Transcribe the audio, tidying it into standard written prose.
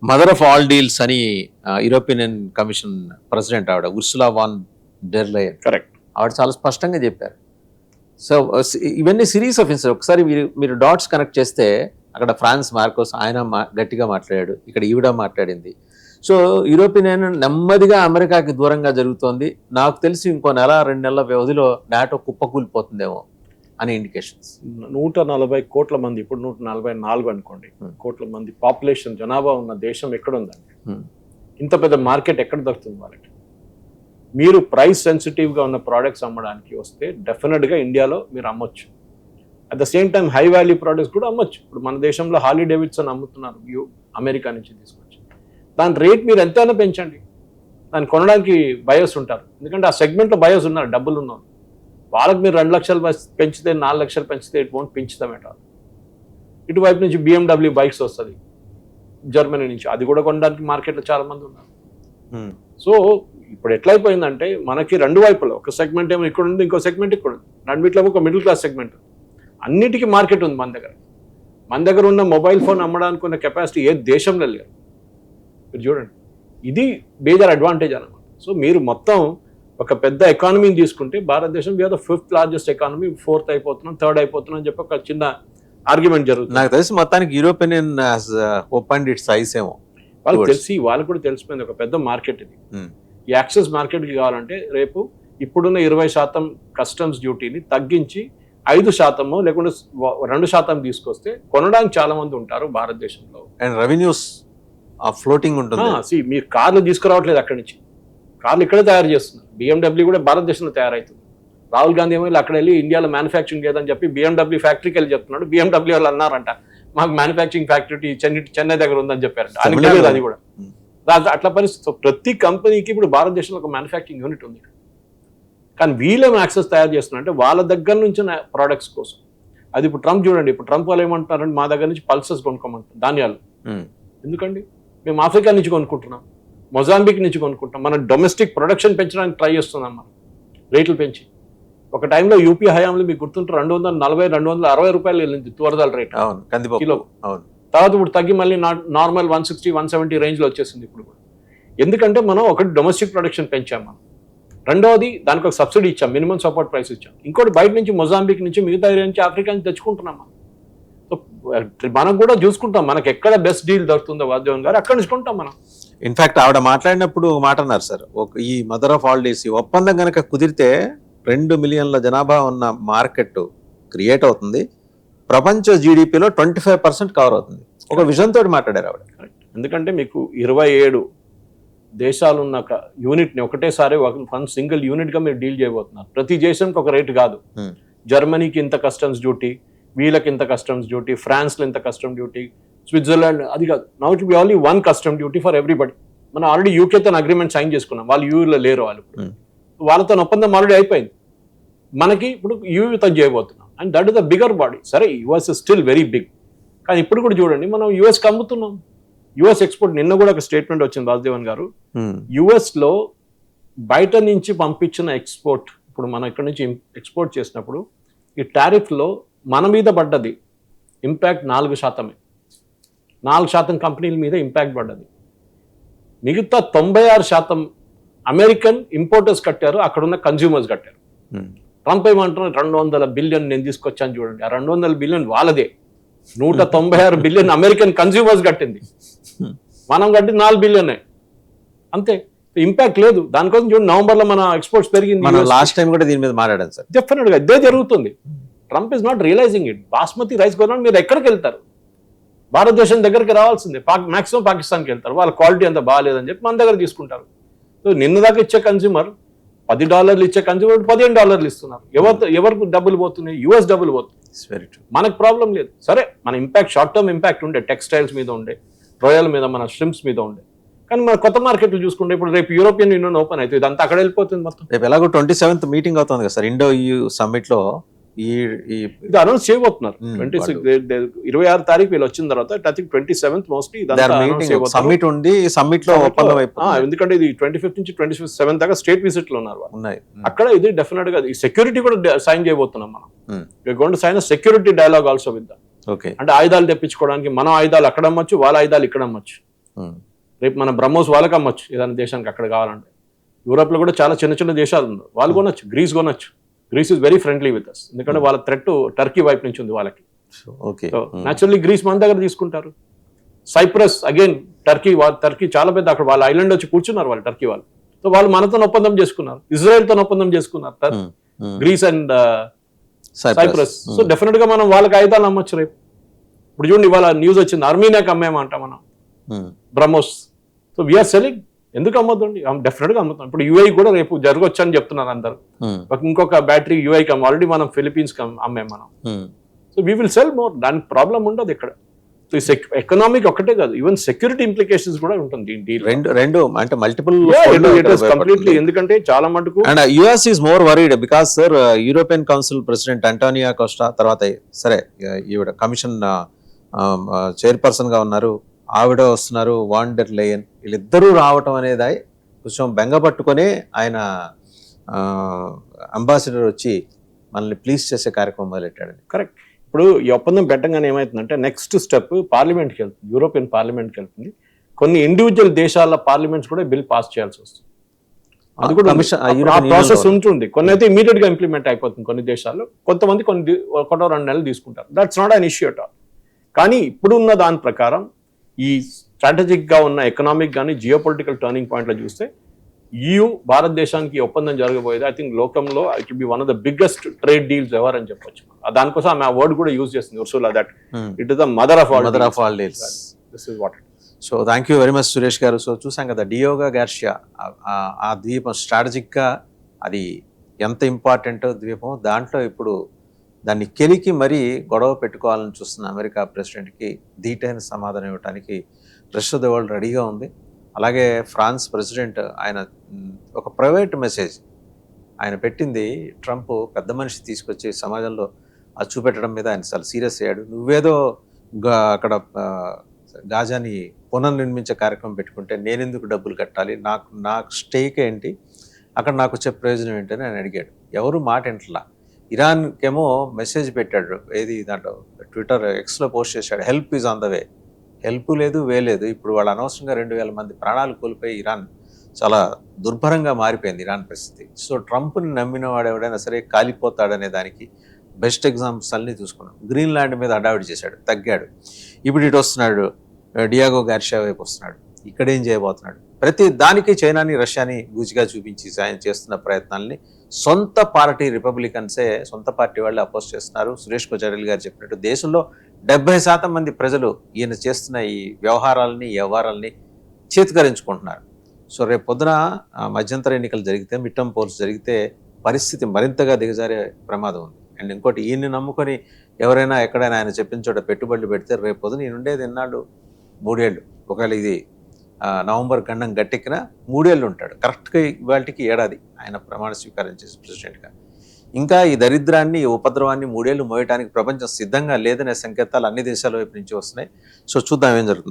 Mother of all deals అని European commission president ఆవిడ Ursula van der lion correct. ఆవిడ చాలా స్పష్టంగా చెప్పారు. సో ఇవన్నీ సిరీస్ ఆఫ్ ఇన్సిడెంట్స్. ఒకసారి మీరు డాట్స్ కనెక్ట్ చేస్తే అక్కడ ఫ్రాన్స్ మార్కోస్ ఆయన గట్టిగా మాట్లాడాడు, ఇక్కడ ఈవిడ మాట్లాడింది. సో యూరోపియన్ యూనియన్ నెమ్మదిగా అమెరికాకి దూరంగా జరుగుతోంది. నాకు తెలిసి ఇంకో నెల 2 నెలల వ్యవధిలో నాటో కుప్పకూలిపోతుందేమో అనే ఇండికేషన్స్. 140 కోట్ల మంది, ఇప్పుడు 144 అనుకోండి కోట్ల మంది పాపులేషన్ జనాభా ఉన్న దేశం ఎక్కడుందండి? ఇంత పెద్ద మార్కెట్ ఎక్కడ దొరుకుతుంది వాళ్ళకి? మీరు ప్రైస్ సెన్సిటివ్గా ఉన్న ప్రోడక్ట్స్ అమ్మడానికి వస్తే డెఫినెట్గా ఇండియాలో మీరు అమ్మొచ్చు. At the same time high value products కూడా అమ్మొచ్చు. ఇప్పుడు మన దేశంలో హార్లీ డేవిడ్సన్ అమ్ముతున్నారు అమెరికా నుంచి తీసుకొచ్చి. దాని రేట్ మీరు ఎంతైనా పెంచండి, దాన్ని కొనడానికి బయర్స్ ఉంటారు. ఎందుకంటే ఆ సెగ్మెంట్లో బయర్స్ ఉన్నారు, డబ్బులు ఉన్నారు. వాళ్ళకి మీరు 2 లక్షలు పెంచితే 4 లక్షలు పెంచితే ఇట్ వోంట్ పెంచుతాం ఎట్ ఆల్. ఇటువైపు నుంచి BMW బైక్స్ వస్తుంది జర్మనీ నుంచి, అది కూడా కొనడానికి మార్కెట్లో చాలా మంది ఉన్నారు. సో ఇప్పుడు ఎట్లయిపోయిందంటే మనకి 2 వైపులో ఒక సెగ్మెంట్ ఏమో ఇక్కడ ఉంది, ఇంకో సెగ్మెంట్ ఇక్కడ ఉంది, రెండిట్లో ఒక మిడిల్ క్లాస్ సెగ్మెంట్. అన్నిటికీ మార్కెట్ ఉంది మన దగ్గర. మన దగ్గర ఉన్న మొబైల్ ఫోన్ అమ్మడానికి ఉన్న కెపాసిటీ ఏ దేశంలో లేదు. మీరు చూడండి, ఇది మేజర్ అడ్వాంటేజ్ అన్నమాట. సో మీరు మొత్తం ఒక పెద్ద ఎకానమీని తీసుకుంటే భారతదేశం we are the 5th largest economy, 4th అయిపోతున్నాం, 3rd అయిపోతున్నాం అని చెప్పి ఒక చిన్న ఆర్గ్యుమెంట్ జరుగుతుంది. నాకు తెలిసి మొత్తానికి European union open it's ice ఏమో. వాళ్ళకు కూడా తెలిసిపోయింది ఒక పెద్ద మార్కెట్ ఇది. ఈ యాక్సెస్ మార్కెట్కి కావాలంటే రేపు ఇప్పుడున్న 20% కస్టమ్స్ డ్యూటీని తగ్గించి 5% లేకుంటే 2% తీసుకొస్తే కొనడానికి చాలా మంది ఉంటారు భారతదేశంలో. అండ్ రెవెన్యూస్ ఫ్లోటింగ్ ఉంటుంది. మీరు కార్లు తీసుకురావట్లేదు అక్కడి నుంచి, కార్లు ఇక్కడే తయారు చేస్తున్నారు. BMW కూడా భారతదేశంలో తయారవుతుంది. రాహుల్ గాంధీ ఏమో అక్కడ వెళ్ళి ఇండియాలో మ్యానుఫ్యాక్చరింగ్ లేదని చెప్పి BMW ఫ్యాక్టరీకి వెళ్ళి చెప్తున్నాడు. BMW వాళ్ళు అన్నారంట మాకు మ్యానుఫ్యాక్చరింగ్ ఫ్యాక్టరీ చెన్నై దగ్గర ఉందని చెప్పారంట. అది కూడా అట్లా పరిస్థితి. ప్రతి కంపెనీకి ఇప్పుడు భారతదేశంలో ఒక మ్యానుఫ్యాక్చరింగ్ యూనిట్ ఉంది. కానీ వీళ్ళేమో యాక్సెస్ తయారు చేస్తున్నారంటే వాళ్ళ దగ్గర నుంచి ప్రోడక్ట్స్ కోసం. అది ఇప్పుడు ట్రంప్ చూడండి, ఇప్పుడు ట్రంప్ వాళ్ళు ఏమంటున్నారంటే మా దగ్గర నుంచి పల్సెస్ కొనుక్కోమంటారు, ధాన్యాలు. ఎందుకండి? మేము ఆఫ్రికా నుంచి కొనుక్కుంటున్నాం, మొజాంబిక్ నుంచి కొనుక్కుంటాం. మన డొమెస్టిక్ ప్రొడక్షన్ పెంచడానికి ట్రై చేస్తున్నాం మనం, రేట్లు పెంచి. ఒక టైంలో యూపీ హయాంలో మీకు గుర్తుంటే 240-260 రూపాయలు వెళ్ళింది తూరదాల రేట్ కిలో. తర్వాత ఇప్పుడు తగ్గి మళ్ళీ నార్మల్ 160-170 రేంజ్లో వచ్చేసింది ఇప్పుడు కూడా. ఎందుకంటే మనం ఒకటి డొమెస్టిక్ ప్రొడక్షన్ పెంచాం మనం, రెండవది దానికి ఒక సబ్సిడీ ఇచ్చాం, మినిమం సపోర్ట్ ప్రైస్ ఇచ్చాం. ఇంకోటి బయట నుంచి మొజాంబిక్ నుంచి మిగతా ఏరియా నుంచి ఆఫ్రికా నుంచి తెచ్చుకుంటున్నాం మనం. సో మనం కూడా చూసుకుంటాం మనకి ఎక్కడ బెస్ట్ డీల్ దొరుకుతుందో వాద్యవన్ గారు అక్కడ నుంచి కొంటాం మనం. ఇన్ఫాక్ట్ ఆవిడ మాట్లాడినప్పుడు మాట అన్నారు సార్, ఈ మదర్ ఆఫ్ ఆల్ డీల్స్ ఒప్పందం కనుక కుదిరితే 2 మిలియన్ల జనాభా ఉన్న మార్కెట్ క్రియేట్ అవుతుంది, ప్రపంచ జీడిపిలో 25% కవర్ అవుతుంది. ఒక విజన్ తోటి మాట్లాడారు ఆవిడ. ఎందుకంటే మీకు 27 దేశాలు ఉన్న ఒక యూనిట్ని ఒకటేసారి సింగిల్ యూనిట్గా మీరు డీల్ చేయబోతున్నారు. ప్రతి దేశంకి ఒక రేటు కాదు. జర్మనీకి ఇంత కస్టమ్స్ డ్యూటీ, వీళ్ళకి ఇంత కస్టమ్స్ డ్యూటీ, ఫ్రాన్స్లో ఇంత కస్టమ్ డ్యూటీ, స్విట్జర్లాండ్ అది కాదు. Now it be only 1 custom duty for everybody. మనం ఆల్రెడీ యూకేతో అగ్రిమెంట్ సైన్ చేసుకున్నాం, వాళ్ళు యూలో లేరు, వాళ్ళతో ఒప్పందం ఆల్రెడీ అయిపోయింది. మనకి ఇప్పుడు యూతో చేయబోతున్నాం, and that is the bigger body. సరే US is still very big, కానీ ఇప్పుడు కూడా చూడండి మనం యుఎస్కి అమ్ముతున్నాం. యుఎస్ ఎక్స్పోర్ట్, నిన్న కూడా ఒక స్టేట్మెంట్ వచ్చింది వాసుదేవన్ గారు, యుఎస్ లో బయట నుంచి పంపించిన ఎక్స్పోర్ట్, ఇప్పుడు మనం ఇక్కడ నుంచి ఎక్స్పోర్ట్ చేసినప్పుడు ఈ టారిఫ్ లో మన మీద పడ్డది ఇంపాక్ట్ 4%. 4% కంపెనీల మీద ఇంపాక్ట్ పడ్డది. మిగతా 96% అమెరికన్ ఇంపోర్టర్స్ కట్టారు, అక్కడున్న కన్జ్యూమర్స్ కట్టారు. ట్రంప్ ఏమంటున్నారు, 200 బిలియన్ నేను తీసుకొచ్చాను చూడండి. ఆ 200 బిలియన్ వాళ్ళదే, 196 బిలియన్ అమెరికన్ కన్జ్యూమర్స్ కట్టింది, మనం కట్టింది 4 బిలియన్ అంతే. ఇంపాక్ట్ లేదు. దానికోసం చూడండి నవంబర్లో మన ఎక్స్పోర్ట్స్ పెరిగింది. లాస్ట్ టైం కూడా దీని మీద మాట్లాడాను సార్. డెఫినెట్గా ఇదే జరుగుతుంది. Trump is not realizing it. Basmati rice కొనడానికి మీరు ఎక్కడికి వెళ్తారు? భారతదేశం దగ్గరికి రావాల్సిందే. మాక్సిమం పాకిస్తాన్కి వెళ్తారు, వాళ్ళ క్వాలిటీ అంత బాగాలేదని చెప్పి మన దగ్గర తీసుకుంటారు. సో నిన్న దాకా ఇచ్చే కన్జ్యూమర్ $10 ఇచ్చే కన్జ్యూమర్ $15 ఇస్తున్నారు. ఎవరికి డబ్బులు పోతున్నాయి? యుఎస్ డబ్బులు పోతుంది. మనకు ప్రాబ్లం లేదు. సరే మన ఇంపాక్ట్ షార్ట్ టర్మ్ ఇంపాక్ట్ ఉండే, టెక్స్టైల్స్ మీద ఉండే, రొయ్యల మీద, మన స్ట్రిమ్స్ మీద ఉండే. కానీ మన కొత్త మార్కెట్లు చూసుకుంటే ఇప్పుడు రేపు యూరోపియన్ యూనియన్ ఓపెన్ అవుతుంది, ఇదంతా అక్కడ వెళ్ళిపోతుంది మొత్తం. రేపు ఎలాగో 27th మీటింగ్ అవుతుంది కదా సార్, ఇండో EU సమ్మిట్ లో ఇది అనౌన్స్ చేయబోతున్నారు. 26 తారీఖు వీళ్ళు వచ్చిన తర్వాత I think 27th mostly summit ఉంది. సమ్మిట్ లో ఎందుకంటే ఇది 25th నుంచి 27th దాకా స్టేట్ విజిట్ లో ఉన్నారు అక్కడ. ఇది డెఫినెట్ గా ఈ సెక్యూరిటీ కూడా సైన్ చేయబోతున్నాం మనం. Going to sign security dialogue also with that. అంటే ఆయుధాలు తెప్పించుకోవడానికి మనం ఆయుధాలు అక్కడ అమ్మచ్చు, వాళ్ళ ఆయుధాలు ఇక్కడ అమ్మచ్చు. రేపు మన బ్రహ్మోస్ వాళ్ళకి అమ్మొచ్చు ఏదైనా దేశానికి అక్కడ కావాలంటే. యూరోప్లో కూడా చాలా చిన్న చిన్న దేశాలు ఉన్నాయి, వాళ్ళు కొనొచ్చు. గ్రీస్ కొనొచ్చు. Greece is very friendly with us, ఎందుకంటే వాళ్ళ థ్రెట్ టర్కీ వైపు నుంచి ఉంది వాళ్ళకి. ఓకే, న్యాచురల్లీ గ్రీస్ మన దగ్గర తీసుకుంటారు. సైప్రస్ అగైన్ టర్కీ చాలా పెద్ద, అక్కడ వాళ్ళ ఐలాండ్ వచ్చి కూర్చున్నారు వాళ్ళు, టర్కీ వాళ్ళు. సో వాళ్ళు మనతో ఒప్పందం చేసుకున్నారు, ఇజ్రాయెల్తో ఒప్పందం చేసుకున్నారు Greece and Cyprus. So definite గా మనం వాళ్ళకి ఆయుధాలు అమ్మొచ్చు రేపు. ఇప్పుడు చూడండి ఇవాళ న్యూస్ వచ్చింది, అర్మీనియాకి అమ్మేమంట మనం బ్రహ్మోస్. So we are selling. ఎందుకు అమ్మొద్దండి, డెఫినెట్ గా అమ్ముతాం. ఇప్పుడు యూఐ కూడా రేపు జరగొచ్చు అని చెప్తున్నారు అందరు. ఇంకొక బ్యాటరీ యూఐకి ఆల్రెడీ మనం ఫిలిపీన్స్ కి అమ్మాం మనం. So we will sell more, దానికి ప్రాబ్లం ఉండదు ఇక్కడ. ఎకనామిక్ ఒకటే కాదు, ఈవెన్ సెక్యూరిటీ ఇంప్లికేషన్స్ కూడా ఉంటుంది. రెండు అంటే మల్టిపుల్ కంప్లీట్లీ, ఎందుకంటే చాలా మటుకు. And US is more worried because sir European council president Antonio Costa, తర్వాత సరే ఈవిడ కమిషన్ చైర్పర్సన్ గా ఉన్నారు, ఆవిడ వస్తున్నారు, వాన్ డెర్ లెయన్, వీళ్ళిద్దరూ రావటం అనేది కొంచెం బెంగ పట్టుకొని ఆయన అంబాసిడర్ వచ్చి మనల్ని ప్లీజ్ చేసే కార్యక్రమం మొదలెట్టాడండి. కరెక్ట్. ఇప్పుడు ఈ ఒప్పందం పెట్టగానే ఏమవుతుందంటే నెక్స్ట్ స్టెప్ పార్లమెంట్కి వెళ్తుంది, యూరోపియన్ పార్లమెంట్కి వెళ్తుంది. కొన్ని ఇండివిజువల్ దేశాల పార్లమెంట్స్ కూడా బిల్ పాస్ చేయాల్సి వస్తుంది. అది కూడా ప్రాసెస్ ఉంటుంది. కొన్ని అయితే ఇమీడియట్ గా ఇంప్లిమెంట్ అయిపోతుంది కొన్ని దేశాల్లో, కొంతమంది ఒకటో 2 నెలలు తీసుకుంటారు. That's not an issue at all. కానీ ఇప్పుడున్న దాని ప్రకారం ఈ స్ట్రాటజిక్ గా ఉన్న ఎకనామిక్ కానీ జియో పొలిటికల్ టర్నింగ్ పాయింట్లో చూస్తే EU భారతదేశానికి ఒప్పందం జరగబోయేది ఐ థింక్ లోకంలో it will be one of the biggest trade deals ever అని చెప్పొచ్చు. దానికోసం ఆమె ఆ వర్డ్ కూడా యూజ్ చేస్తుంది, Ursula, that it is the mother of all deals. This is what it is. So thank you very much Suresh గారు. So చూసాం కదా డియోగో గార్షియా, ఆ ద్వీపం స్ట్రాటజిక్గా అది ఎంత ఇంపార్టెంట్ ద్వీపం, దాంట్లో ఇప్పుడు దాన్ని కెలికి మరీ గొడవ పెట్టుకోవాలని చూస్తున్న అమెరికా ప్రెసిడెంట్కి ధీటైన సమాధానం ఇవ్వడానికి రెస్ట్ ఆఫ్ ద వరల్డ్ రెడీగా ఉంది. అలాగే ఫ్రాన్స్ ప్రెసిడెంట్ ఆయన ఒక ప్రైవేట్ మెసేజ్ ఆయన పెట్టింది, ట్రంప్ పెద్ద మనిషి తీసుకొచ్చి సమాజంలో చూపెట్టడం మీద ఆయన చాలా సీరియస్ అయ్యాడు. నువ్వేదో అక్కడ గాజాని పునర్నిర్మించే కార్యక్రమం పెట్టుకుంటే నేనెందుకు డబ్బులు కట్టాలి, నాకు స్టేక్ ఏంటి, అక్కడ నాకు వచ్చే ప్రయోజనం ఏంటని ఆయన అడిగాడు. ఎవరు మాట ఇంట్లా. ఇరాన్కేమో మెసేజ్ పెట్టాడు, ఏది దాంట్లో ట్విట్టర్ ఎక్స్లో పోస్ట్ చేశాడు, help is on the way. Help లేదు, లేదు. ఇప్పుడు వాళ్ళు అనవసరంగా 2000 మంది ప్రాణాలు కోల్పోయి ఇరాన్ చాలా దుర్భరంగా మారిపోయింది ఇరాన్ పరిస్థితి. సో ట్రంప్ని నమ్మిన వాడు ఎవడైనా సరే కాలిపోతాడనే దానికి బెస్ట్ ఎగ్జాంపుల్స్ అన్నీ చూసుకున్నాం. గ్రీన్లాండ్ మీద అడావిడి చేశాడు, తగ్గాడు. ఇప్పుడు ఇటు వస్తున్నాడు, డియాగో గార్షియా వైపు వస్తున్నాడు. ఇక్కడేం చేయబోతున్నాడు? ప్రతి దానికి చైనాని రష్యాని గూచిగా చూపించి ఆయన చేస్తున్న ప్రయత్నాల్ని సొంత పార్టీ రిపబ్లికన్సే, సొంత పార్టీ వాళ్ళు అపోజ్ చేస్తున్నారు. సురేష్ కొచారెల్ గారు చెప్పినట్టు దేశంలో 70% మంది ప్రజలు ఈయన చేస్తున్న ఈ వ్యవహారాలని చేతికరించుకుంటున్నారు. సో రేపు పొద్దున మధ్యంతర ఎన్నికలు జరిగితే, మిడ్ టర్మ్ పోల్స్ జరిగితే పరిస్థితి మరింతగా దిగజారే ప్రమాదం ఉంది. అండ్ ఇంకోటి, ఈయన్ని నమ్ముకొని ఎవరైనా ఎక్కడైనా ఆయన చెప్పిన చోట పెట్టుబడులు పెడితే రేపు పొద్దున ఈయన ఉండేది ఎన్నాడు? 3 ఏళ్ళు. ఒకవేళ ఇది నవంబర్ గండం గట్టెక్కిన 3 ఏళ్ళు ఉంటాడు. కరెక్ట్గా ఇవాళకి ఏడాది ఆయన ప్రమాణ స్వీకారం చేసి ప్రెసిడెంట్గా. ఇంకా ఈ దరిద్రాన్ని, ఈ ఉపద్రవాన్ని 3 ఏళ్ళు మోయడానికి ప్రపంచం సిద్ధంగా లేదనే సంకేతాలు అన్ని దేశాల వైపు నుంచి వస్తున్నాయి. సో చూద్దాం ఏం జరుగుతుందో.